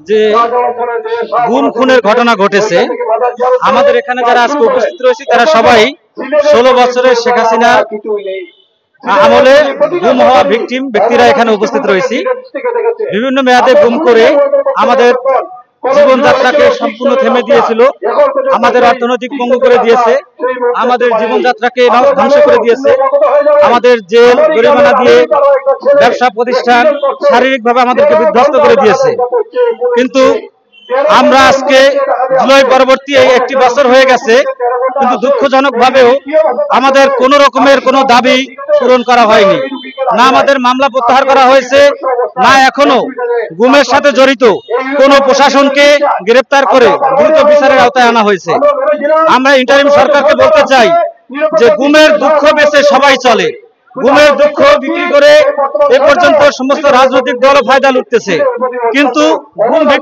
যে গুম খুনের ঘটনা ঘটেছে, আমাদের এখানে যারা আজকে উপস্থিত রয়েছে তারা সবাই 16 বছরের শেখ হাসিনা আমলে গুম হওয়া ব্যক্তিরা এখানে উপস্থিত রয়েছে। বিভিন্ন মেয়াদে গুম করে আমাদের জীবনযাত্রাকে সম্পূর্ণ থেমে দিয়েছিল, আমাদের অর্থনৈতিক পঙ্গু করে দিয়েছে, আমাদের জীবনযাত্রাকে ধ্বংস করে দিয়েছে, আমাদের জেল জরিমানা দিয়ে ব্যবসা প্রতিষ্ঠান শারীরিকভাবে আমাদেরকে বিধ্বস্ত করে দিয়েছে। কিন্তু আমরা আজকে জুলাই পরবর্তী একটি বছর হয়ে গেছে, কিন্তু দুঃখজনক ভাবেও আমাদের কোন রকমের কোনো দাবি পূরণ করা হয়নি। না আমাদের মামলা প্রত্যাহার করা হয়েছে, না এখনো গুমের সাথে জড়িত কোন প্রশাসনকে গ্রেফতার করে দ্রুত বিচারের আওতায় আনা হয়েছে। আমরা ইন্টারিম সরকারকে বলতে চাই যে গুমের দুঃখ বেঁচে সবাই চলে, গুমের দুঃখ বিক্রি করে এ পর্যন্ত সমস্ত রাজনৈতিক দল ফায়দা লুটতেছে, কিন্তু গুম